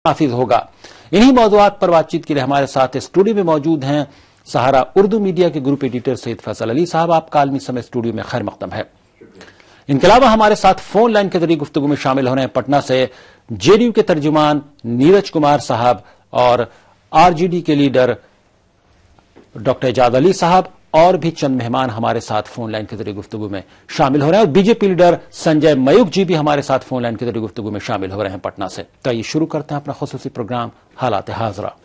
नाफिज होगा। इन्हीं मौज़ूआत पर बातचीत के लिए हमारे साथ स्टूडियो में मौजूद हैं सहारा उर्दू मीडिया के ग्रुप एडिटर सैयद फैसल अली साहब। आपका आलमी समय स्टूडियो में खैर मकदम है। इनके अलावा हमारे साथ फोन लाइन के जरिए गुफ्तगू में शामिल हो रहे हैं पटना से जेडीयू के तर्जुमान नीरज कुमार साहब और आरजेडी के लीडर डॉक्टर एजाज अली साहब, और भी चंद मेहमान हमारे साथ फोन लाइन के जरिए गुफ्तगू में शामिल हो रहे हैं और बीजेपी लीडर संजय मयूख जी भी हमारे साथ फोन लाइन के जरिए गुफ्तगू में शामिल हो रहे हैं पटना से। तो आइए शुरू करते हैं अपना खुसूसी प्रोग्राम हालात हाजरा।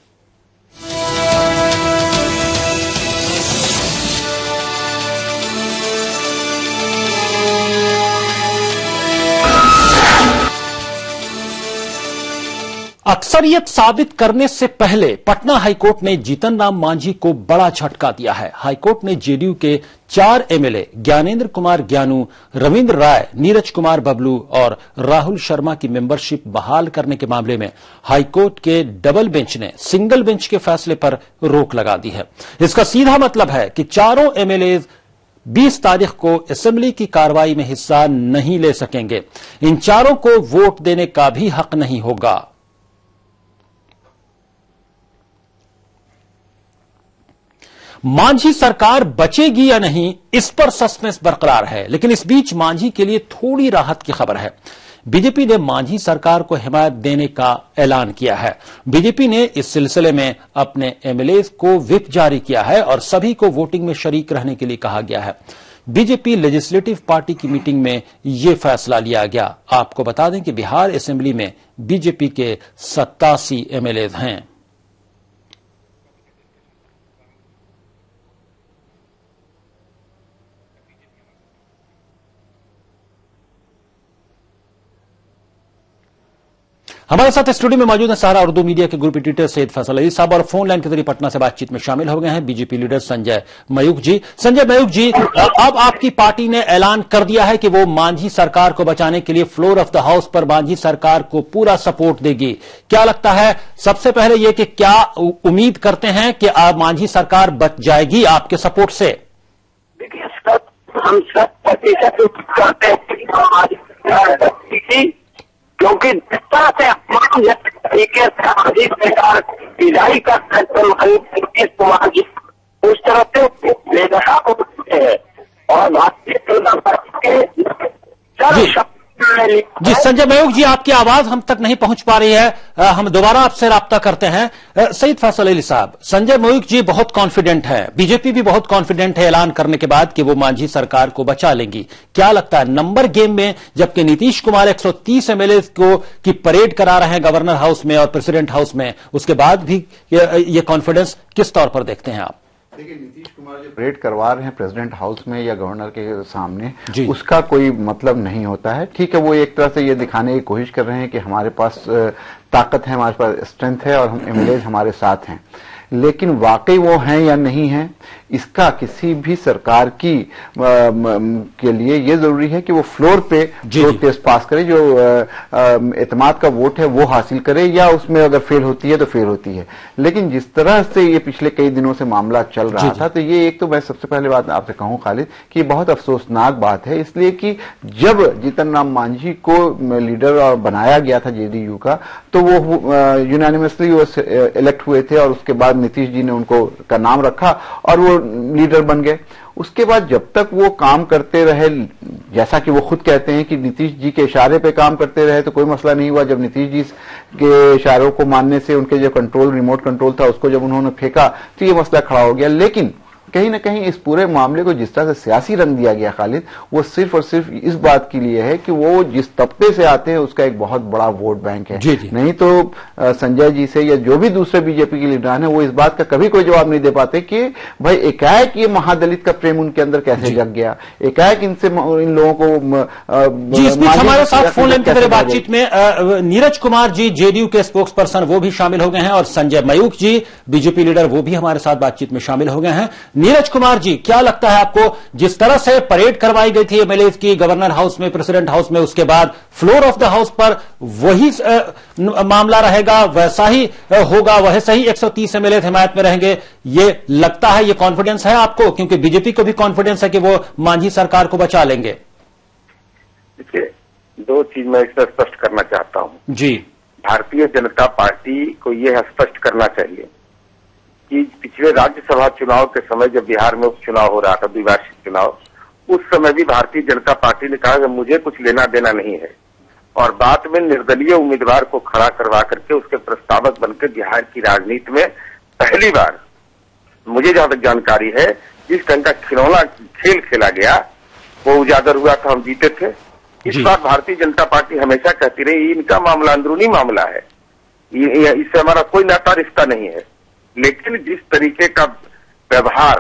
अक्सरियत साबित करने से पहले पटना हाईकोर्ट ने जीतन राम मांझी को बड़ा झटका दिया है। हाईकोर्ट ने जेडीयू के 4 एमएलए ज्ञानेंद्र कुमार ज्ञानू, रविंद्र राय, नीरज कुमार बबलू और राहुल शर्मा की मेंबरशिप बहाल करने के मामले में हाईकोर्ट के डबल बेंच ने सिंगल बेंच के फैसले पर रोक लगा दी है। इसका सीधा मतलब है कि चारों एमएलए 20 तारीख को असेंबली की कार्रवाई में हिस्सा नहीं ले सकेंगे। इन चारों को वोट देने का भी हक नहीं होगा। मांझी सरकार बचेगी या नहीं, इस पर सस्पेंस बरकरार है। लेकिन इस बीच मांझी के लिए थोड़ी राहत की खबर है। बीजेपी ने मांझी सरकार को हिमायत देने का ऐलान किया है। बीजेपी ने इस सिलसिले में अपने एमएलए को व्हिप जारी किया है और सभी को वोटिंग में शरीक रहने के लिए कहा गया है। बीजेपी लेजिस्लेटिव पार्टी की मीटिंग में यह फैसला लिया गया। आपको बता दें कि बिहार असेंबली में बीजेपी के 87 एमएलए हैं। हमारे साथ स्टूडियो में मौजूद है सहारा उर्दू मीडिया के ग्रुप एडिटर सैयद फैसल अली साहब और फोन लाइन के जरिए पटना से बातचीत में शामिल हो गए हैं बीजेपी लीडर संजय मयूख जी। संजय मयूख जी, अब आपकी पार्टी ने ऐलान कर दिया है कि वो मांझी सरकार को बचाने के लिए फ्लोर ऑफ द हाउस पर मांझी सरकार को पूरा सपोर्ट देगी। क्या लगता है, सबसे पहले ये कि क्या उम्मीद करते हैं कि मांझी सरकार बच जाएगी आपके सपोर्ट से? देखिए, हम सब क्योंकि जिस तरह से तरीके से मांझी सरकार विदाई का नीतीश कुमार जी उस तरह से बेदखा को है और भारतीय जनता पार्टी के जी संजय मयूख जी, आपकी आवाज हम तक नहीं पहुंच पा रही है। हम दोबारा आपसे राब्ता करते हैं। सैयद फैसल अली साहब, संजय मयूख जी बहुत कॉन्फिडेंट है, बीजेपी भी बहुत कॉन्फिडेंट है ऐलान करने के बाद कि वो मांझी सरकार को बचा लेंगी। क्या लगता है, नंबर गेम में जबकि नीतीश कुमार 130 एमएलए को की परेड करा रहे हैं गवर्नर हाउस में और प्रेसिडेंट हाउस में, उसके बाद भी ये कॉन्फिडेंस किस तौर पर देखते हैं आप? देखिए, नीतीश कुमार जो परेड करवा रहे हैं प्रेसिडेंट हाउस में या गवर्नर के सामने, उसका कोई मतलब नहीं होता है। ठीक है, वो एक तरह से ये दिखाने की कोशिश कर रहे हैं कि हमारे पास ताकत है, हमारे पास स्ट्रेंथ है और हम एमएलए हमारे साथ हैं। लेकिन वाकई वो हैं या नहीं हैं, इसका किसी भी सरकार की के लिए ये जरूरी है कि वो फ्लोर पे जो टेस्ट पास करे, जो एतमाद का वोट है वो हासिल करे, या उसमें अगर फेल होती है तो फेल होती है। लेकिन जिस तरह से ये पिछले कई दिनों से मामला चल रहा था, तो ये एक तो मैं सबसे पहले बात आपसे कहूं खालिद कि ये बहुत अफसोसनाक बात है, इसलिए कि जब जीतन राम मांझी को लीडर बनाया गया था जेडीयू का, तो वो यूनानिमसली वो इलेक्ट हुए थे और उसके बाद नीतीश जी ने उनको का नाम रखा और वो लीडर बन गए। उसके बाद जब तक वो काम करते रहे, जैसा कि वो खुद कहते हैं कि नीतीश जी के इशारे पे काम करते रहे, तो कोई मसला नहीं हुआ। जब नीतीश जी के इशारों को मानने से उनके जो कंट्रोल, रिमोट कंट्रोल था, उसको जब उन्होंने फेंका तो ये मसला खड़ा हो गया। लेकिन कहीं ना कहीं इस पूरे मामले को जिस तरह से सियासी रंग दिया गया खालिद, वो सिर्फ और सिर्फ इस बात के लिए है कि वो जिस तबके से आते हैं उसका एक बहुत बड़ा वोट बैंक है। नहीं तो संजय जी से या जो भी दूसरे बीजेपी के लीडर हैं, वो इस बात का कभी कोई जवाब नहीं दे पाते कि भाई एकाएक ये महादलित का प्रेम उनके अंदर कैसे जग गया, एकाएक इनसे इन लोगों को जी। इस बीच हमारे साथ फोन लाइन के बातचीत में नीरज कुमार जी जेडीयू के स्पोक्स पर्सन वो भी शामिल हो गए हैं और संजय मयूख जी बीजेपी लीडर वो भी हमारे साथ बातचीत में शामिल हो गए हैं। नीरज कुमार जी, क्या लगता है आपको, जिस तरह से परेड करवाई गई थी एमएलए की गवर्नर हाउस में, प्रेसिडेंट हाउस में, उसके बाद फ्लोर ऑफ द हाउस पर वही मामला रहेगा, वैसा ही होगा, वैसे ही 130 एमएलए हिमायत में रहेंगे, ये लगता है, ये कॉन्फिडेंस है आपको? क्योंकि बीजेपी को भी कॉन्फिडेंस है कि वो मांझी सरकार को बचा लेंगे। देखिए, दो चीज मैं इसमें स्पष्ट करना चाहता हूं जी। भारतीय जनता पार्टी को यह स्पष्ट करना चाहिए कि पिछले राज्यसभा चुनाव के समय जब बिहार में उपचुनाव हो रहा था, द्विवार्षिक चुनाव, उस समय भी भारतीय जनता पार्टी ने कहा कि मुझे कुछ लेना देना नहीं है, और बाद में निर्दलीय उम्मीदवार को खड़ा करवा करके उसके प्रस्तावक बनकर बिहार की राजनीति में पहली बार, मुझे जहां तक जानकारी है, जिस ढंग का खिलौना खेल खेला गया वो उजागर हुआ था, हम जीते थे। इस बार भारतीय जनता पार्टी हमेशा कहती रही इनका मामला अंदरूनी मामला है, इससे हमारा कोई नाता रिश्ता नहीं है। लेकिन जिस तरीके का व्यवहार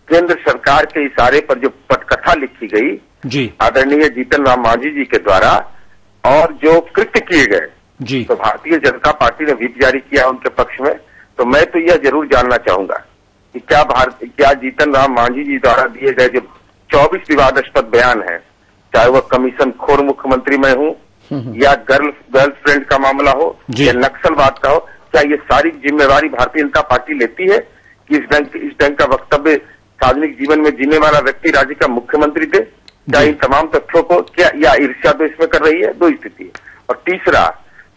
केंद्र सरकार के इशारे पर जो पटकथा लिखी गई आदरणीय जीतन राम मांझी जी के द्वारा और जो कृत्य किए गए, तो भारतीय जनता पार्टी ने व्हिप जारी किया उनके पक्ष में। तो मैं तो यह जरूर जानना चाहूंगा कि क्या जीतन राम मांझी जी द्वारा दिए गए जो 24 विवादास्पद बयान है, चाहे वह कमीशन खोर मुख्यमंत्री मैं हूं या गर्लफ्रेंड का मामला हो या नक्सलवाद का हो, क्या ये सारी जिम्मेवारी भारतीय जनता पार्टी लेती है कि इस ढंग का वक्तव्य सार्वजनिक जीवन में जीने वाला व्यक्ति राज्य का मुख्यमंत्री थे? क्या इन तमाम तथ्यों को क्या या ईर्ष्या तो इसमें कर रही है? दो स्थिति है। और तीसरा,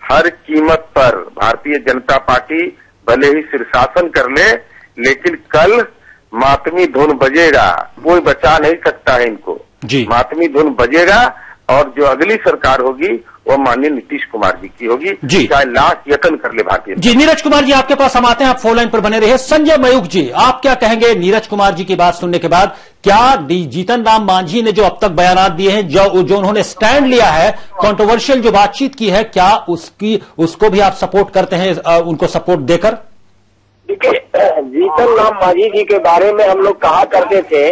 हर कीमत पर भारतीय जनता पार्टी भले ही शीर्षासन कर ले, लेकिन कल मातमी धुन बजेगा, कोई बचा नहीं सकता है इनको। मातमी धुन बजेगा और जो अगली सरकार होगी वो माननीय नीतीश कुमार जी की होगी, चाहे लाख यत्न कर ले भारतीय। जी, नीरज कुमार जी आपके पास हम आते हैं, आप फोन लाइन पर बने रहे। संजय मयूख जी, आप क्या कहेंगे नीरज कुमार जी की बात सुनने के बाद? क्या जीतन राम मांझी ने जो अब तक बयान दिए हैं, जो उन्होंने स्टैंड लिया है, कंट्रोवर्शियल जो बातचीत की है, क्या उसको भी आप सपोर्ट करते हैं, उनको सपोर्ट देकर? देखिए, जीतन राम मांझी जी के बारे में हम लोग कहा करते थे,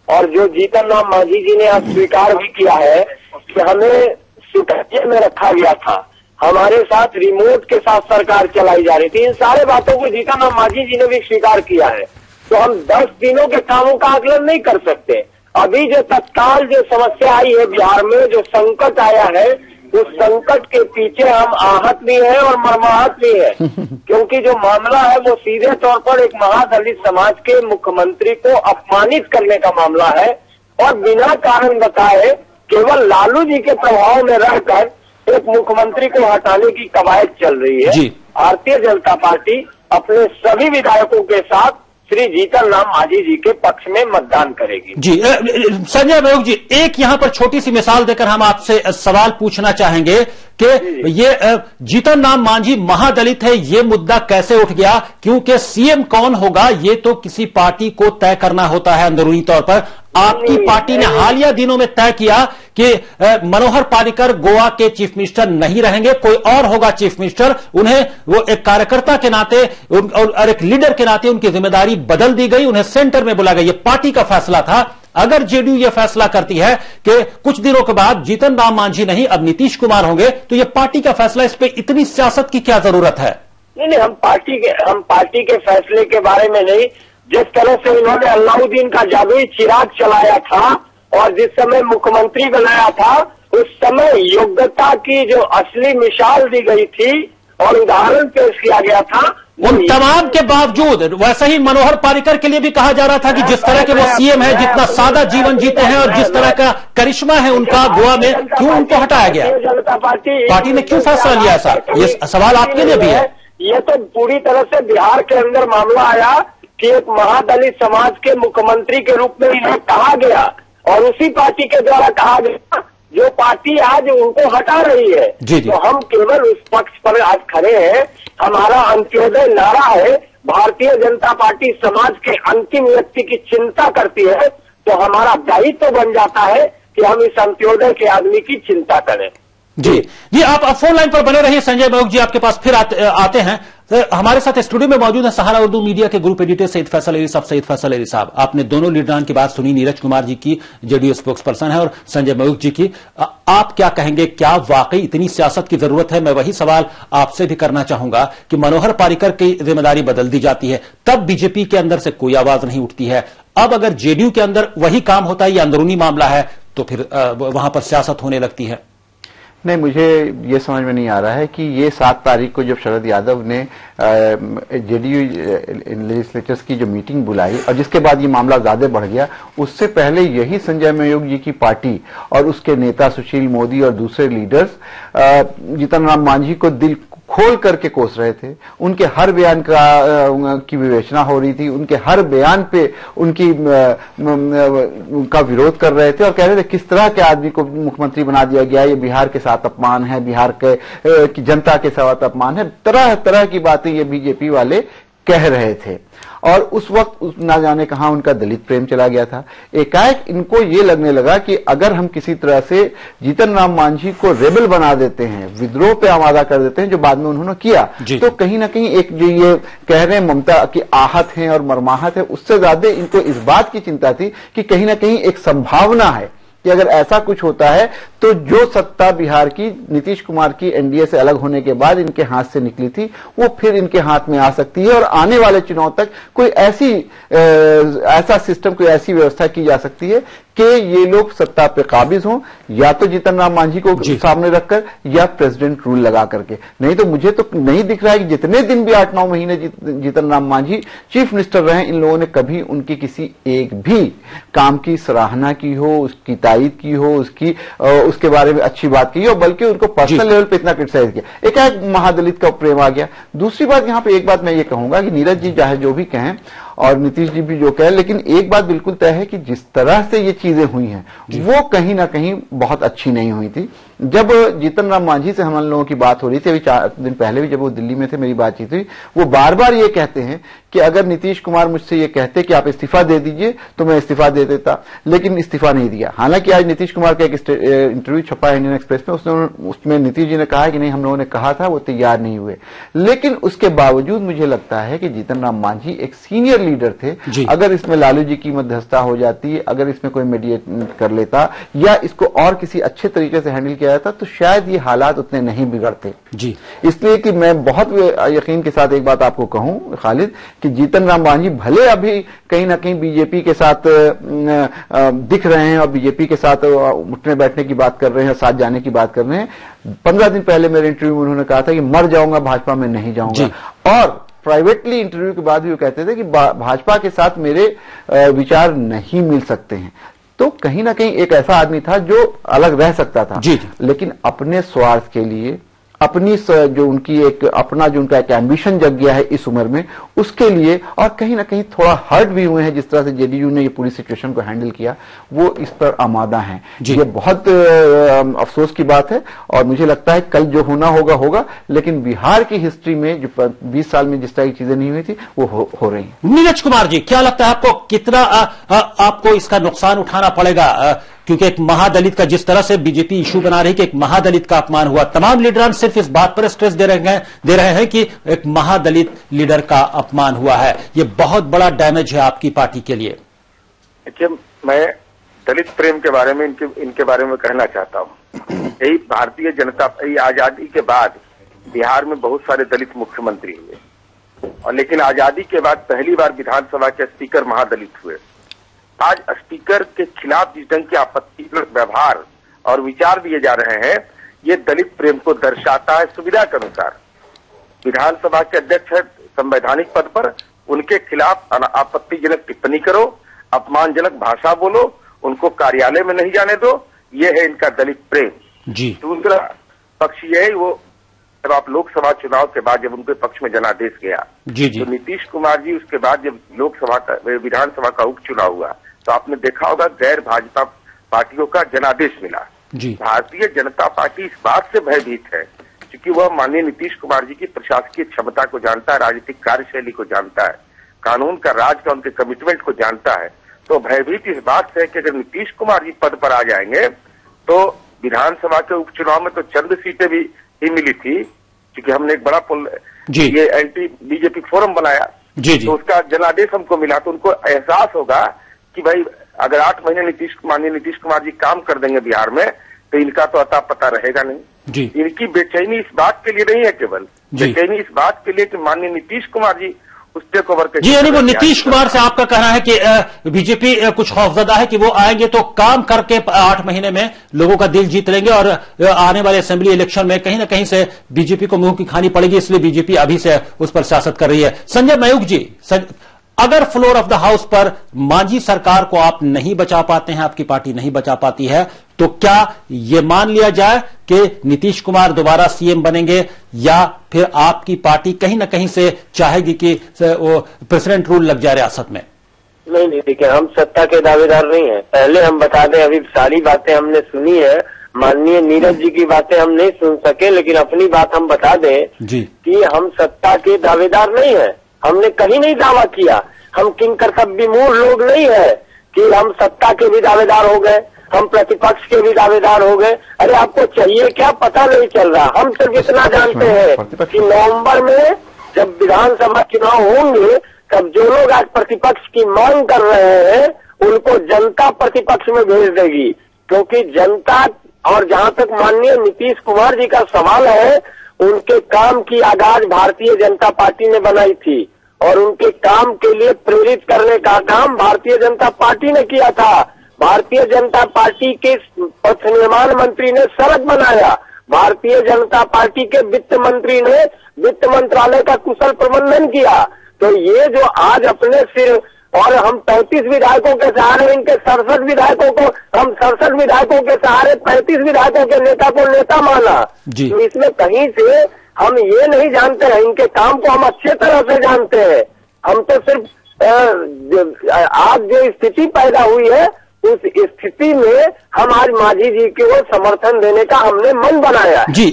और जो जीतन राम मांझी जी ने आज स्वीकार भी किया है कि हमें सुतंजे में रखा गया था, हमारे साथ रिमोट के साथ सरकार चलाई जा रही थी, इन सारे बातों को जीतन राम मांझी जी ने भी स्वीकार किया है। तो हम 10 दिनों के कामों का आकलन नहीं कर सकते। अभी जो तत्काल जो समस्या आई है बिहार में, जो संकट आया है, उस संकट के पीछे हम आहत भी हैं और मर्माहत भी है, क्योंकि जो मामला है वो सीधे तौर पर एक महादलित समाज के मुख्यमंत्री को अपमानित करने का मामला है, और बिना कारण बताए केवल लालू जी के प्रभाव में रहकर एक मुख्यमंत्री को हटाने की कवायद चल रही है। भारतीय जनता पार्टी अपने सभी विधायकों के साथ श्री जीतन राम मांझी जी के पक्ष में मतदान करेगी। जी, संजय मयूख जी, एक यहां पर छोटी सी मिसाल देकर हम आपसे सवाल पूछना चाहेंगे कि ये जीतन राम मांझी महादलित है, ये मुद्दा कैसे उठ गया? क्योंकि सीएम कौन होगा ये तो किसी पार्टी को तय करना होता है अंदरूनी तौर पर। आपकी पार्टी ने हालिया दिनों में तय किया कि मनोहर पर्रिकर गोवा के चीफ मिनिस्टर नहीं रहेंगे, कोई और होगा चीफ मिनिस्टर। उन्हें वो एक कार्यकर्ता के नाते और एक लीडर के नाते उनकी जिम्मेदारी बदल दी गई, उन्हें सेंटर में बुला गया। ये पार्टी का फैसला था। अगर जेडीयू ये फैसला करती है कि कुछ दिनों के बाद जीतन राम मांझी नहीं अब नीतीश कुमार होंगे, तो ये पार्टी का फैसला, इस पर इतनी सियासत की क्या जरूरत है? नहीं, हम पार्टी के फैसले के बारे में नहीं। जिस तरह से उन्होंने अलाउद्दीन का जादुई चिराग चलाया था और जिस समय मुख्यमंत्री बनाया था, उस समय योग्यता की जो असली मिसाल दी गई थी और उदाहरण पेश किया गया था, उन तमाम के बावजूद वैसे ही मनोहर पर्रिकर के लिए भी कहा जा रहा था कि जिस तरह के वो सीएम है, जितना सादा जीवन जीते हैं और जिस तरह का करिश्मा है उनका गोवा में, क्यों उनको हटाया गया? जनता पार्टी ने क्यों फैसला लिया ऐसा? ये सवाल आपके लिए भी है। ये तो पूरी तरह से बिहार के अंदर मामला आया कि एक महादलित समाज के मुख्यमंत्री के रूप में इन्हें कहा गया, और उसी पार्टी के द्वारा कहा गया जो पार्टी आज उनको हटा रही है। तो हम केवल उस पक्ष पर आज खड़े हैं। हमारा अंत्योदय नारा है, भारतीय जनता पार्टी समाज के अंतिम व्यक्ति की चिंता करती है, तो हमारा दायित्व तो बन जाता है कि हम इस अंत्योदय के आदमी की चिंता करें। जी, आप फोन लाइन पर बने रहिए। संजय मयूख जी आपके पास फिर आते हैं। हमारे साथ स्टूडियो में मौजूद है सहारा उर्दू मीडिया के ग्रुप एडिटर सईद फैसल अली साहब। सईद फैसल अली साहब, आपने दोनों लीडरान की बात सुनी, नीरज कुमार जी की जेडीयू स्पोक्स पर्सन है और संजय मयूख जी की। आप क्या कहेंगे, क्या वाकई इतनी सियासत की जरूरत है? मैं वही सवाल आपसे भी करना चाहूंगा कि मनोहर पर्रिकर की जिम्मेदारी बदल दी जाती है, तब बीजेपी के अंदर से कोई आवाज नहीं उठती है। अब अगर जेडीयू के अंदर वही काम होता है, ये अंदरूनी मामला है, तो फिर वहां पर सियासत होने लगती है। नहीं, मुझे ये समझ में नहीं आ रहा है कि ये 7 तारीख को जब शरद यादव ने जेडीयू लेजिस्लेचर्स की जो मीटिंग बुलाई और जिसके बाद ये मामला ज्यादा बढ़ गया, उससे पहले यही संजय मयूख जी की पार्टी और उसके नेता सुशील मोदी और दूसरे लीडर्स जीतन राम मांझी को दिल खोल करके कोस रहे थे, उनके हर बयान की विवेचना हो रही थी, उनके हर बयान पे उनका विरोध कर रहे थे और कह रहे थे किस तरह के आदमी को मुख्यमंत्री बना दिया गया, ये बिहार के साथ अपमान है, बिहार की जनता के साथ अपमान है, तरह तरह की बातें ये बीजेपी वाले कह रहे थे। और उस वक्त ना जाने कहां उनका दलित प्रेम चला गया था। एकाएक इनको ये लगने लगा कि अगर हम किसी तरह से जीतन राम मांझी को रेबल बना देते हैं, विद्रोह पे आमादा कर देते हैं, जो बाद में उन्होंने किया, तो कहीं ना कहीं एक जो ये कह रहे हैं ममता की आहत है और मरमाहत है, उससे ज्यादा इनको इस बात की चिंता थी कि कहीं ना कहीं एक संभावना है कि अगर ऐसा कुछ होता है तो जो सत्ता बिहार की नीतीश कुमार की एनडीए से अलग होने के बाद इनके हाथ से निकली थी, वो फिर इनके हाथ में आ सकती है और आने वाले चुनाव तक कोई ऐसा सिस्टम, कोई ऐसी व्यवस्था की जा सकती है कि ये लोग सत्ता पे काबिज हों, या तो जीतन राम मांझी को सामने रखकर या प्रेसिडेंट रूल लगा करके। नहीं तो मुझे तो नहीं दिख रहा है कि जितने दिन भी 8-9 महीने जीतन राम मांझी चीफ मिनिस्टर रहे, इन लोगों ने कभी उनकी किसी एक भी काम की सराहना की हो, उसकी तारीफ की हो, उसके बारे में अच्छी बात की हो, बल्कि उनको पर्सनल लेवल पे इतना क्रिटिसाइज किया। एक महादलित का प्रेम आ गया। दूसरी बात यहां पे एक बात मैं ये कहूंगा कि नीरज जी चाहे जो भी कहें और नीतीश जी भी जो कहें, लेकिन एक बात बिल्कुल तय है कि जिस तरह से ये चीजें हुई हैं वो कहीं ना कहीं बहुत अच्छी नहीं हुई थी। जब जीतन राम मांझी से हम लोगों की बात हो रही थी, अभी 4 दिन पहले भी जब वो दिल्ली में थे, मेरी बातचीत हुई, वो बार बार ये कहते हैं कि अगर नीतीश कुमार मुझसे ये कहते कि आप इस्तीफा दे दीजिए तो मैं इस्तीफा दे देता, लेकिन इस्तीफा नहीं दिया। हालांकि आज नीतीश कुमार का एक इंटरव्यू छपा है इंडियन एक्सप्रेस में, उसमें नीतीश जी ने कहा कि नहीं, हम लोगों ने कहा था, वो तैयार नहीं हुए। लेकिन उसके बावजूद मुझे लगता है कि जीतन राम मांझी एक सीनियर लीडर थे। अगर इसमें लालू जी की मध्यस्थता हो जाती, अगर इसमें कोई मीडिएट कर लेता या इसको और किसी अच्छे तरीके से हैंडल किया जाता तो शायद ये हालात उतने नहीं बिगड़ते जी। इसलिए कि मैं बहुत यकीन के साथ एक बात आपको कहूं खालिद, कि जीतन राम मांझी भले अभी कहीं ना कहीं बीजेपी के साथ दिख रहे हैं और बीजेपी के साथ उठने बैठने की बात कर रहे हैं, साथ जाने की बात कर रहे हैं। 15 दिन पहले मेरे इंटरव्यू में उन्होंने कहा था कि मर जाऊंगा, भाजपा में नहीं जाऊंगा। और प्राइवेटली इंटरव्यू के बाद भी वो कहते थे कि भाजपा के साथ मेरे विचार नहीं मिल सकते हैं। तो कहीं ना कहीं एक ऐसा आदमी था जो अलग रह सकता था, लेकिन अपने स्वार्थ के लिए, अपनी जो उनकी एक अपना जो उनका एक एम्बिशन जग गया है इस उम्र में, उसके लिए, और कहीं ना कहीं थोड़ा हर्ट भी हुए हैं जिस तरह से जेडीयू ने ये पूरी सिचुएशन को हैंडल किया, वो इस पर आमादा है। ये बहुत अफसोस की बात है और मुझे लगता है कल जो होना होगा होगा, लेकिन बिहार की हिस्ट्री में जो 20 साल में जिस तरह की चीजें नहीं हुई थी वो हो रही हैं। नीरज कुमार जी, क्या लगता है आपको, कितना आपको इसका नुकसान उठाना पड़ेगा? क्योंकि एक महादलित का जिस तरह से बीजेपी इशू बना रही कि एक महादलित का अपमान हुआ, तमाम लीडरान सिर्फ इस बात पर स्ट्रेस दे रहे हैं कि एक महादलित लीडर का अपमान हुआ है। ये बहुत बड़ा डैमेज है आपकी पार्टी के लिए। देखिए, मैं दलित प्रेम के बारे में इनके बारे में कहना चाहता हूं। यही भारतीय जनता आजादी के बाद बिहार में बहुत सारे दलित मुख्यमंत्री हुए, और लेकिन आजादी के बाद पहली बार विधानसभा के स्पीकर महादलित हुए। आज स्पीकर के खिलाफ जिस ढंग की आपत्तिजनक व्यवहार और विचार दिए जा रहे हैं, ये दलित प्रेम को दर्शाता है। सुविधा के अनुसार विधानसभा के अध्यक्ष है, संवैधानिक पद पर, उनके खिलाफ आपत्तिजनक टिप्पणी करो, अपमानजनक भाषा बोलो, उनको कार्यालय में नहीं जाने दो, ये है इनका दलित प्रेम जी। दूसरा पक्ष ये है, वो जब आप लोकसभा चुनाव के बाद जब उनके पक्ष में जनादेश गया तो नीतीश कुमार जी उसके बाद जब लोकसभा का विधानसभा का उपचुनाव हुआ तो आपने देखा होगा गैर भाजपा पार्टियों का जनादेश मिला। भारतीय जनता पार्टी इस बात से भयभीत है क्योंकि वह माननीय नीतीश कुमार जी की प्रशासकीय क्षमता को जानता है, राजनीतिक कार्यशैली को जानता है, कानून का राज का उनके कमिटमेंट को जानता है। तो भयभीत इस बात से है कि अगर नीतीश कुमार जी पद पर आ जाएंगे तो विधानसभा के उपचुनाव में तो चंद सीटें भी ही मिली थी, क्योंकि हमने एक बड़ा ये एंटी बीजेपी फोरम बनाया तो उसका जनादेश हमको मिला। तो उनको एहसास होगा कि भाई अगर 8 महीने माननीय नीतीश कुमार जी काम कर देंगे बिहार में तो इनका तो अता पता रहेगा नहीं। इनकी बेचैनी इस बात के लिए नहीं है, केवल बेचैनी इस बात के लिए कि माननीय नीतीश कुमार जी उस टेक ओवर के जी। यानी वो नीतीश कुमार से आपका कहना है कि बीजेपी कुछ खौफजदा है कि वो आएंगे तो काम करके 8 महीने में लोगों का दिल जीत लेंगे और आने वाले असेंबली इलेक्शन में कहीं ना कहीं से बीजेपी को मुंह की खानी पड़ेगी, इसलिए बीजेपी अभी से उस पर सियासत कर रही है। संजय मयूख जी, अगर फ्लोर ऑफ द हाउस पर मांझी सरकार को आप नहीं बचा पाते हैं, आपकी पार्टी नहीं बचा पाती है, तो क्या यह मान लिया जाए कि नीतीश कुमार दोबारा सीएम बनेंगे, या फिर आपकी पार्टी कहीं ना कहीं से चाहेगी कि वो प्रेसिडेंट रूल लग जाए रियासत में? नहीं, देखिए, हम सत्ता के दावेदार नहीं है। पहले हम बता दें, अभी सारी बातें हमने सुनी है, माननीय नीरज जी की बातें हम नहीं सुन सके, लेकिन अपनी बात हम बता दें जी कि हम सत्ता के दावेदार नहीं है। हमने कहीं नहीं दावा किया, हम किंग कर्तव्य मूल लोग नहीं है कि हम सत्ता के भी दावेदार हो गए, हम प्रतिपक्ष के भी दावेदार हो गए। अरे आपको चाहिए क्या, पता नहीं चल रहा। हम सिर्फ इतना जानते हैं कि नवंबर में जब विधानसभा चुनाव होंगे, तब जो लोग आज प्रतिपक्ष की मांग कर रहे हैं, उनको जनता प्रतिपक्ष में भेज देगी, क्योंकि जनता, और जहां तक माननीय नीतीश कुमार जी का सवाल है, उनके काम की आगाज भारतीय जनता पार्टी ने बनाई थी, और उनके काम के लिए प्रेरित करने का काम भारतीय जनता पार्टी ने किया था। भारतीय जनता पार्टी के पथ निर्माण मंत्री ने सड़क बनाया, भारतीय जनता पार्टी के वित्त मंत्री ने वित्त मंत्रालय का कुशल प्रबंधन किया। तो ये जो आज अपने सिर, और हम 35 विधायकों के सहारे, इनके 67 विधायकों को, हम 67 विधायकों के सहारे 35 विधायकों के नेता को नेता माना। तो इसमें कहीं से हम ये नहीं जानते हैं, इनके काम को हम अच्छे तरह से जानते हैं। हम तो सिर्फ आज जो स्थिति पैदा हुई है, उस स्थिति में हम आज मांझी जी को समर्थन देने का हमने मन बनाया। जी,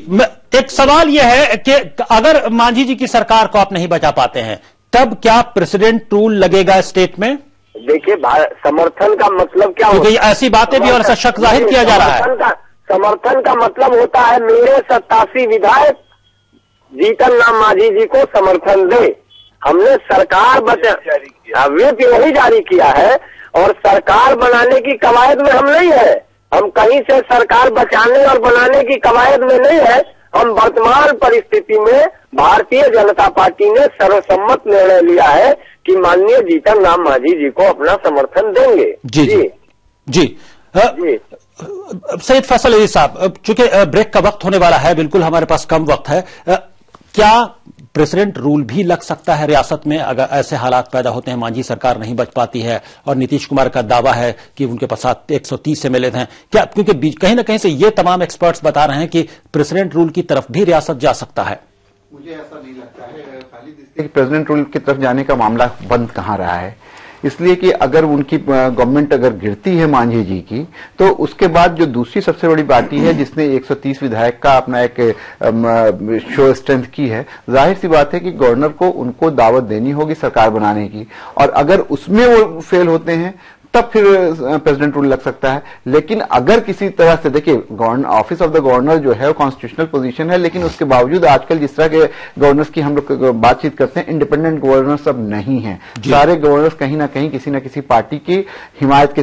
एक सवाल यह है कि अगर मांझी जी की सरकार को आप नहीं बचा पाते हैं, तब क्या प्रेसिडेंट रूल लगेगा स्टेट में? देखिए, समर्थन का मतलब क्या होता है? क्योंकि ऐसी बातें भी और ऐसा शक जाहिर किया जा रहा है। समर्थन का मतलब होता है मेरे 87 विधायक जीतन राम मांझी जी को समर्थन दे। हमने सरकार व्हिप वही जारी किया है, और सरकार बनाने की कवायद में हम नहीं है। हम कहीं से सरकार बचाने और बनाने की कवायद में नहीं है। हम वर्तमान परिस्थिति में भारतीय जनता पार्टी ने सर्वसम्मत निर्णय लिया है कि माननीय जीतन राम मांझी जी को अपना समर्थन देंगे। जी जी जी, जी। सैयद फैसल अली साहब, चूंकि ब्रेक का वक्त होने वाला है, बिल्कुल हमारे पास कम वक्त है, क्या प्रेसिडेंट रूल भी लग सकता है रियासत में अगर ऐसे हालात पैदा होते हैं, मांझी सरकार नहीं बच पाती है और नीतीश कुमार का दावा है कि उनके पास 130 एमएलए हैं? क्या, क्योंकि कहीं ना कहीं से ये तमाम एक्सपर्ट्स बता रहे हैं कि प्रेसिडेंट रूल की तरफ भी रियासत जा सकता है। मुझे ऐसा नहीं लगता है। खाली कि प्रेसिडेंट रूल की तरफ जाने का मामला बंद कहाँ रहा है, इसलिए कि अगर उनकी गवर्नमेंट अगर गिरती है मांझी जी की, तो उसके बाद जो दूसरी सबसे बड़ी पार्टी है जिसने 130 विधायक का अपना एक शो स्ट्रेंथ की है, जाहिर सी बात है कि गवर्नर को उनको दावत देनी होगी सरकार बनाने की, और अगर उसमें वो फेल होते हैं तब फिर प्रेसिडेंट रूल लग सकता है। लेकिन अगर किसी तरह से, देखिए, ऑफिस ऑफ द गवर्नर जो है वो कॉन्स्टिट्यूशनल पोजीशन है, लेकिन उसके बावजूद आजकल जिस तरह के गवर्नर्स की हम लोग बातचीत करते हैं, इंडिपेंडेंट गवर्नर्स अब नहीं है। सारे गवर्नर्स कहीं ना कहीं किसी न किसी पार्टी की हिमायत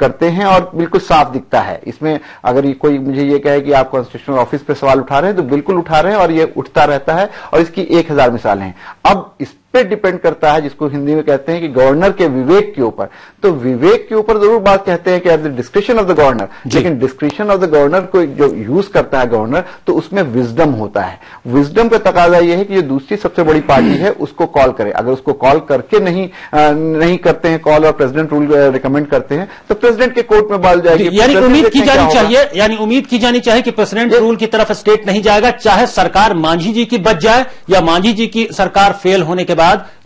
करते हैं, और बिल्कुल साफ दिखता है इसमें। अगर कोई मुझे ये कहे कि आप कॉन्स्टिट्यूशनल ऑफिस पे सवाल उठा रहे हैं, तो बिल्कुल उठा रहे हैं, और ये उठता रहता है, और इसकी 1000 मिसालें हैं। अब इस पे डिपेंड करता है, जिसको हिंदी में कहते हैं कि गवर्नर के विवेक के ऊपर। तो विवेक के ऊपर जरूर बात कहते हैं कि at the description of the governor, लेकिन डिस्क्रिप्शन ऑफ द गवर्नर को जो यूज करता है गवर्नर, तो उसमें विजडम होता है। विजडम का तकाजा यह है कि जो दूसरी सबसे बड़ी पार्टी है उसको कॉल करे। अगर उसको कॉल करके नहीं करते हैं कॉल, और प्रेसिडेंट रूल रिकमेंड करते हैं, तो प्रेसिडेंट के कोर्ट में बाल जाएगी। यानी उम्मीद की जानी चाहिए कि प्रेसिडेंट रूल की तरफ स्टेट नहीं जाएगा, चाहे सरकार मांझी जी की बच जाए या मांझी जी की सरकार फेल होने के बाद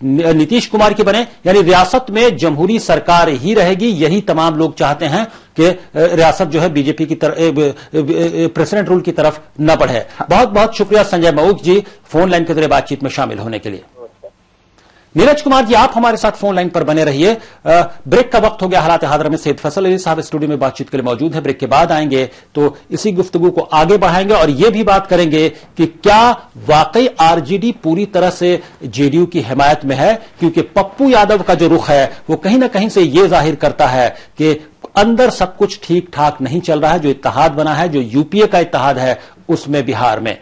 नीतीश कुमार की बने, यानी रियासत में जमहूरी सरकार ही रहेगी। यही तमाम लोग चाहते हैं कि रियासत जो है बीजेपी की तरफ, प्रेसिडेंट रूल की तरफ न बढ़े। बहुत बहुत शुक्रिया संजय मऊख जी, फोन लाइन के जरिए बातचीत में शामिल होने के लिए। नीरज कुमार जी, आप हमारे साथ फोन लाइन पर बने रहिए। ब्रेक का वक्त हो गया, हालात हादरा में सैयद फैसल अली साहब स्टूडियो में बातचीत के लिए मौजूद है। ब्रेक के बाद आएंगे तो इसी गुफ्तगू को आगे बढ़ाएंगे, और यह भी बात करेंगे कि क्या वाकई आरजेडी पूरी तरह से जेडीयू की हिमायत में है, क्योंकि पप्पू यादव का जो रुख है वो कहीं ना कहीं से यह जाहिर करता है कि अंदर सब कुछ ठीक ठाक नहीं चल रहा है। जो इत्तेहाद बना है, जो यूपीए का इत्तेहाद है, उसमें बिहार में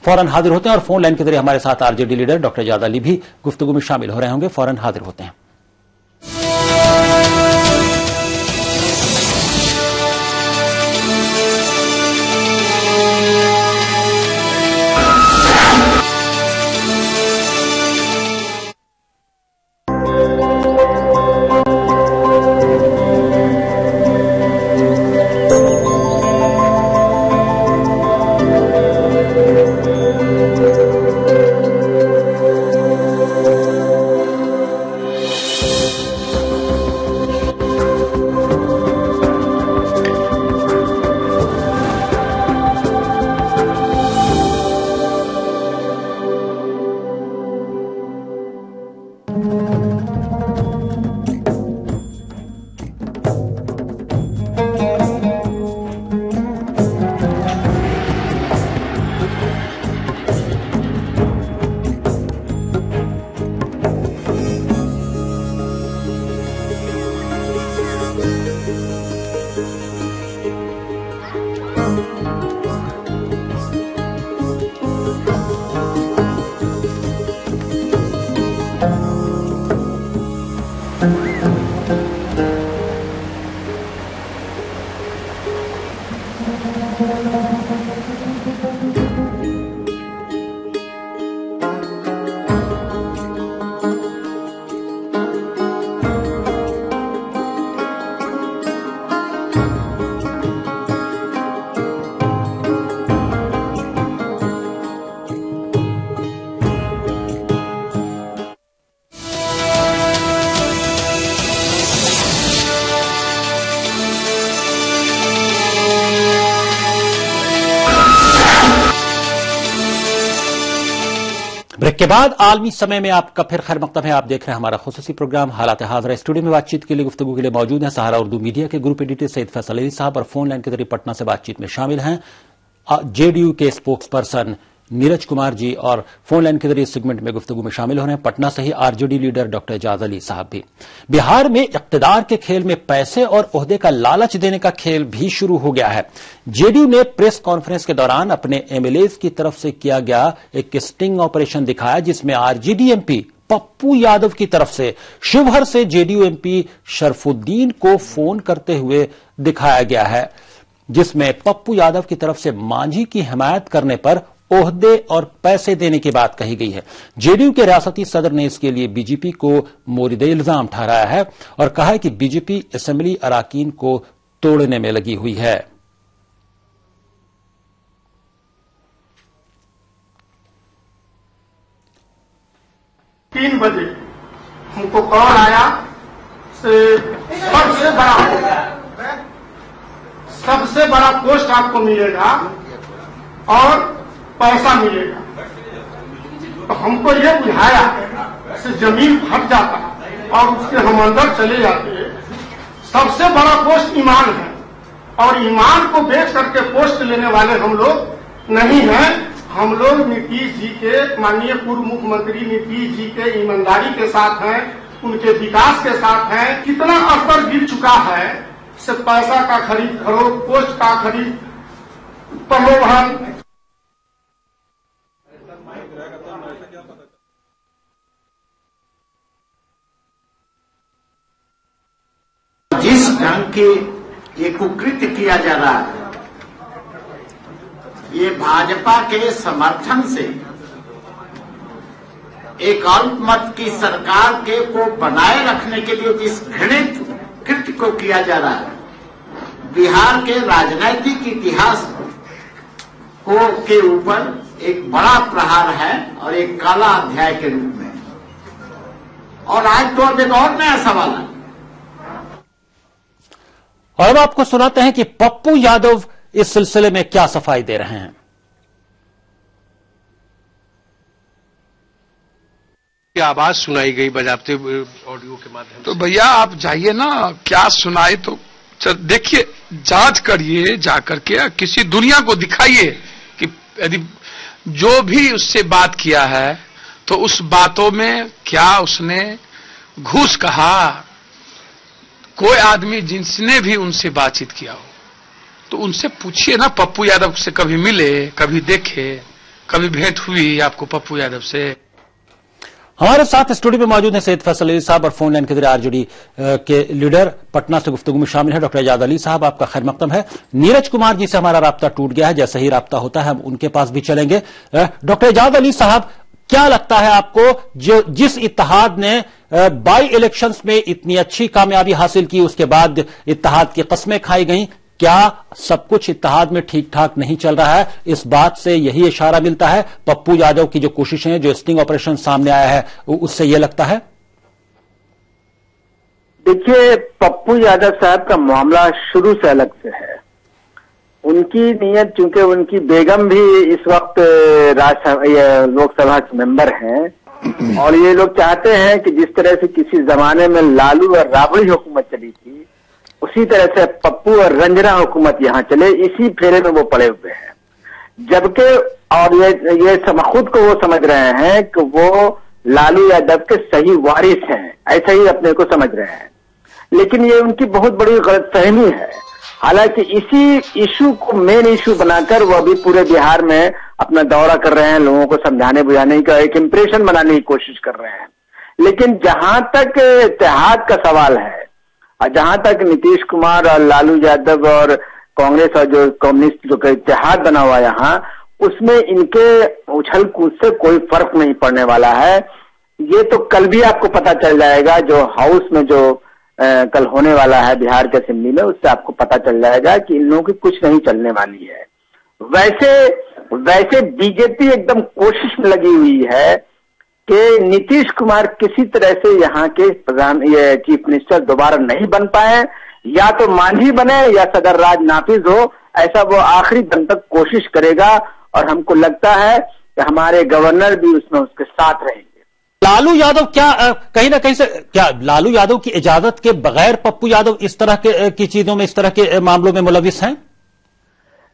फौरन हाजिर होते हैं, और फोन लाइन के जरिए हमारे साथ आरजेडी लीडर डॉक्टर जादा अली भी गुफ्तगू में शामिल हो रहे होंगे। फौरन हाजिर होते हैं। के बाद आलमी समय में आपका फिर खैर मकदम है। आप देख रहे हैं हमारा खुसूसी प्रोग्राम हालात हाज़िर। स्टूडियो में बातचीत के लिए गुफ्तगू के लिए मौजूद हैं सहारा उर्दू मीडिया के ग्रुप एडिटर सैयद फैसल अली साहब और फोन लाइन के जरिए पटना से बातचीत में शामिल हैं जेडीयू के स्पोक्स पर्सन नीरज कुमार जी, और फोन लाइन के जरिए सेगमेंट में गुफ्तगू में शामिल हो रहे हैं पटना से ही RJD leader doctor Ejaz Ali साहब भी। बिहार में इक्तदार के खेल में पैसे और ओहदे का लालच देने का खेल भी शुरू हो गया है। जेडीयू ने प्रेस कॉन्फ्रेंस के दौरान अपने एमएलएज की तरफ से किया गया एक स्टिंग ऑपरेशन दिखाया, जिसमें आरजेडी एमपी पप्पू यादव की तरफ से शिवहर से जेडीयू एमपी शरफुद्दीन को फोन करते हुए दिखाया गया है, जिसमें पप्पू यादव की तरफ से मांझी की हिमायत करने पर ओहदे और पैसे देने की बात कही गई है। जेडीयू के रियासती सदर ने इसके लिए बीजेपी को मोरिद इल्जाम ठहराया है और कहा है कि बीजेपी असेंबली अराकीन को तोड़ने में लगी हुई है। 3 बजे हमको कॉल आया से सबसे बड़ा पोस्ट आपको मिलेगा और पैसा मिलेगा। तो हमको ये बुझाया से जमीन फट जाता और उसके हम अंदर चले जाते। सबसे बड़ा पोस्ट ईमान है और ईमान को बेच करके पोस्ट लेने वाले हम लोग नहीं हैं। हम लोग नीतीश जी के, माननीय पूर्व मुख्यमंत्री नीतीश जी के ईमानदारी के साथ हैं, उनके विकास के साथ हैं। कितना स्तर गिर चुका है से पैसा का खरीद खरोद, पोस्ट का खरीद, प्रलोभन। जिस ढंग के ये कुकृत्य किया जा रहा है, ये भाजपा के समर्थन से एक अल्पमत की सरकार के को बनाए रखने के लिए जिस घृणित कृत्य को किया जा रहा है, बिहार के राजनीतिक इतिहास को के ऊपर एक बड़ा प्रहार है और एक काला अध्याय के रूप में। और आज तो अब एक और नया सवाल है। और अब आपको सुनाते हैं कि पप्पू यादव इस सिलसिले में क्या सफाई दे रहे हैं। आवाज सुनाई गई बजाते हुए ऑडियो के माध्यम तो भैया आप जाइए ना, क्या सुनाए तो देखिए, जांच करिए, जाकर के किसी दुनिया को दिखाइए कि यदि जो भी उससे बात किया है तो उस बातों में क्या उसने घूस कहा। कोई आदमी जिसने भी उनसे बातचीत किया हो तो उनसे पूछिए ना, पप्पू यादव से कभी मिले, कभी देखे, कभी भेंट हुई आपको पप्पू यादव से। हमारे साथ स्टूडियो में मौजूद हैं सैयद फैसल अली साहब और फोन लाइन के जरिए आरजेडी के लीडर पटना से गुफ्तगू में शामिल है डॉक्टर एजाज अली साहब। आपका खैर मकदम है। नीरज कुमार जी से हमारा राब्ता टूट गया है, जैसे ही राब्ता होता है हम उनके पास भी चलेंगे। डॉक्टर एजाज अली साहब, क्या लगता है आपको, जिस इत्तेहाद ने बाई इलेक्शंस में इतनी अच्छी कामयाबी हासिल की, उसके बाद इत्तेहाद की कस्में खाई गई, क्या सब कुछ इत्तेहाद में ठीक ठाक नहीं चल रहा है? इस बात से यही इशारा मिलता है। पप्पू यादव की जो कोशिशें, जो स्टिंग ऑपरेशन सामने आया है, उससे यह लगता है। देखिए, पप्पू यादव साहब का मामला शुरू से अलग से है। उनकी नीयत, चूंकि उनकी बेगम भी इस वक्त लोकसभा के मेंबर हैं और ये लोग चाहते हैं कि जिस तरह से किसी जमाने में लालू और राबड़ी हुकूमत चली थी, उसी तरह से पप्पू और रंजना हुकूमत यहाँ चले। इसी फेरे में वो पड़े हुए हैं। जबकि और ये खुद को वो समझ रहे हैं कि वो लालू यादव के सही वारिस हैं, ऐसा ही अपने को समझ रहे हैं। लेकिन ये उनकी बहुत बड़ी गलतफहमी है। हालांकि इसी इशू को मेन इशू बनाकर वो अभी पूरे बिहार में अपना दौरा कर रहे हैं, लोगों को समझाने बुझाने का एक इंप्रेशन बनाने की कोशिश कर रहे हैं। लेकिन जहां तक इत्तेहाद का सवाल है, जहां तक नीतीश कुमार और लालू यादव और कांग्रेस और जो कम्युनिस्ट जो इत्तेहाद बना हुआ यहाँ, उसमें इनके उछल कूद से कोई फर्क नहीं पड़ने वाला है। ये तो कल भी आपको पता चल जाएगा, जो हाउस में जो कल होने वाला है बिहार के असेंबली में, उससे आपको पता चल जाएगा कि इन लोगों की कुछ नहीं चलने वाली है। वैसे बीजेपी एकदम कोशिश में लगी हुई है कि नीतीश कुमार किसी तरह से यहाँ के ये चीफ मिनिस्टर दोबारा नहीं बन पाए, या तो मांझी बने या सदर राज नाफिज हो। ऐसा वो आखिरी दम तक कोशिश करेगा और हमको लगता है कि हमारे गवर्नर भी उसमें उसके साथ रहेंगे। लालू यादव क्या कहीं ना कहीं से क्या लालू यादव की इजाजत के बगैर पप्पू यादव इस तरह की चीजों में, इस तरह के मामलों में मुलविस हैं?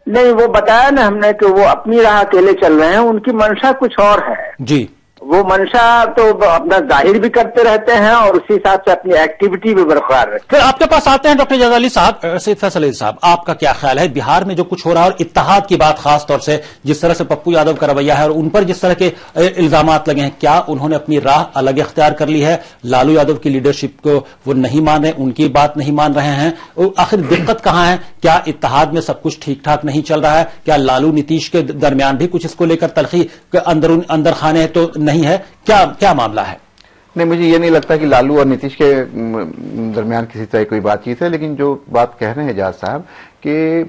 नहीं, वो बताया ना हमने कि वो अपनी राह अकेले चल रहे हैं, उनकी मंशा कुछ और है जी। वो मंशा तो अपना जाहिर भी करते रहते हैं और उसी हिसाब से अपनी एक्टिविटी भी बरकरार रखते हैं। फिर आपके पास आते हैं डॉक्टर इजाज अली साहब, सैयद फैसल अली साहब, आपका क्या ख्याल है बिहार में जो कुछ हो रहा है और इत्तेहाद की बात खासतौर से जिस तरह से पप्पू यादव का रवैया है और उन पर जिस तरह के इल्जामात लगे हैं, क्या उन्होंने अपनी राह अलग इख्तियार कर ली है? लालू यादव की लीडरशिप को वो नहीं मान रहे, उनकी बात नहीं मान रहे हैं, आखिर दिक्कत कहां है? क्या इत्तेहाद में सब कुछ ठीक ठाक नहीं चल रहा है? क्या लालू नीतीश के दरमियान भी कुछ इसको लेकर तलखी अंदर खाने तो नहीं है? क्या मामला है? नहीं, मुझे ये नहीं लगता कि लालू और नीतीश के दरमियान किसी तरह कोई बातचीत है, लेकिन जो बात कह रहे हैं एजाज साहब कि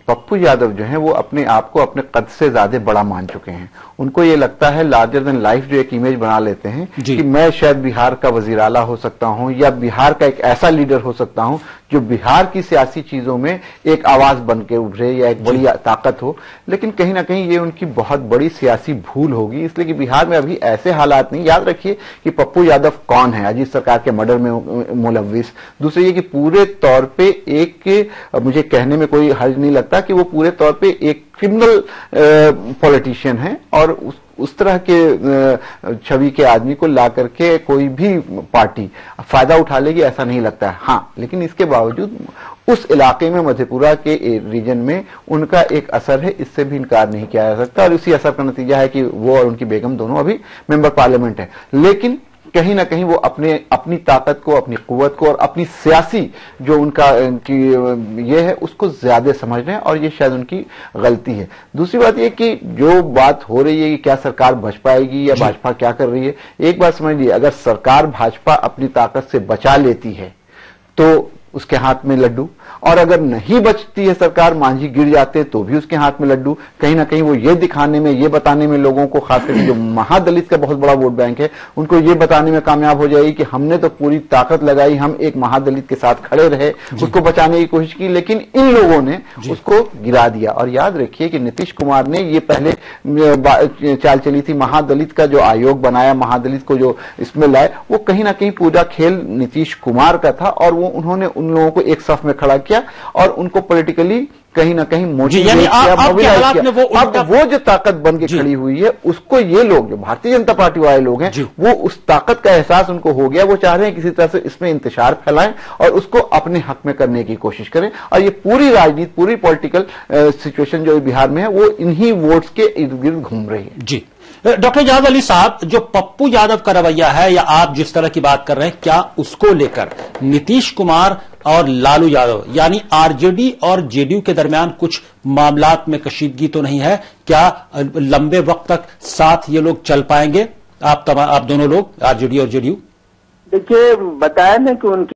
पप्पू यादव जो हैं वो अपने आप को अपने कद से ज्यादा बड़ा मान चुके हैं। उनको ये लगता है लार्जर देन लाइफ जो एक इमेज बना लेते हैं कि मैं शायद बिहार का वजीर आला हो सकता हूं या बिहार का एक ऐसा लीडर हो सकता हूं जो बिहार की सियासी चीजों में एक आवाज बन के उभरे या एक बड़ी ताकत हो। लेकिन कहीं ना कहीं ये उनकी बहुत बड़ी सियासी भूल होगी, इसलिए कि बिहार में अभी ऐसे हालात नहीं। याद रखिए कि पप्पू यादव कौन है, अजीत सरकार के मर्डर में मुलविस। दूसरी ये कि पूरे तौर पे एक, मुझे कहने में कोई हर्ज नहीं लगता कि वो पूरे तौर पे एक क्रिमिनल पॉलिटिशियन है और उस तरह के छवि के आदमी को ला करके कोई भी पार्टी फायदा उठा लेगी ऐसा नहीं लगता है। हाँ, लेकिन इसके बावजूद उस इलाके में, मधेपुरा के रीजन में उनका एक असर है, इससे भी इनकार नहीं किया जा सकता। और इसी असर का नतीजा है कि वो और उनकी बेगम दोनों अभी मेंबर पार्लियामेंट है। लेकिन कहीं ना कहीं वो अपनी ताकत को, अपनी कुव्वत को और अपनी सियासी जो उनका ये है उसको ज्यादा समझ रहे हैं और ये शायद उनकी गलती है। दूसरी बात ये कि जो बात हो रही है कि क्या सरकार बच पाएगी या भाजपा क्या कर रही है, एक बात समझ लीजिए, अगर सरकार भाजपा अपनी ताकत से बचा लेती है तो उसके हाथ में लड्डू, और अगर नहीं बचती है सरकार, मांझी गिर जाते तो भी उसके हाथ में लड्डू। कहीं ना कहीं वो ये दिखाने में, ये बताने में लोगों को, खासकर जो महादलित का बहुत बड़ा वोट बैंक है, उनको ये बताने में कामयाब हो जाएगी कि हमने तो पूरी ताकत लगाई, हम एक महादलित के साथ खड़े रहे, उसको बचाने की कोशिश की, लेकिन इन लोगों ने उसको गिरा दिया। और याद रखिए कि नीतीश कुमार ने ये पहले चाल चली थी, महादलित का जो आयोग बनाया, महादलित को जो इसमें लाए, वो कहीं ना कहीं पूरा खेल नीतीश कुमार का था और वो उन्होंने उन लोगों को एक सफ में खड़ा किया और उनको पॉलिटिकली कहीं ना कहीं मोटिवेट किया, मोबिलाइज किया। अब वो जो ताकत बन के खड़ी हुई है उसको ये लोग, जो भारतीय जनता पार्टी वाले लोग हैं, वो उस ताकत का एहसास उनको हो गया। वो चाह रहे हैं किसी तरह से इसमें इंतशार फैलाएं और उसको अपने हक में करने की कोशिश करें। और ये पूरी राजनीति, पूरी पॉलिटिकल सिचुएशन जो बिहार में है वो इन्हीं वोट्स के इर्द गिर्द घूम रही है। जी डॉक्टर इजाज अली साहब, जो पप्पू यादव का रवैया है या आप जिस तरह की बात कर रहे हैं, क्या उसको लेकर नीतीश कुमार और लालू यादव यानी आरजेडी और जेडीयू के दरमियान कुछ मामलात में कशीदगी तो नहीं है? क्या लंबे वक्त तक साथ ये लोग चल पाएंगे, आप दोनों लोग, आरजेडी और जेडीयू? देखिए, बताया ना कि उनकी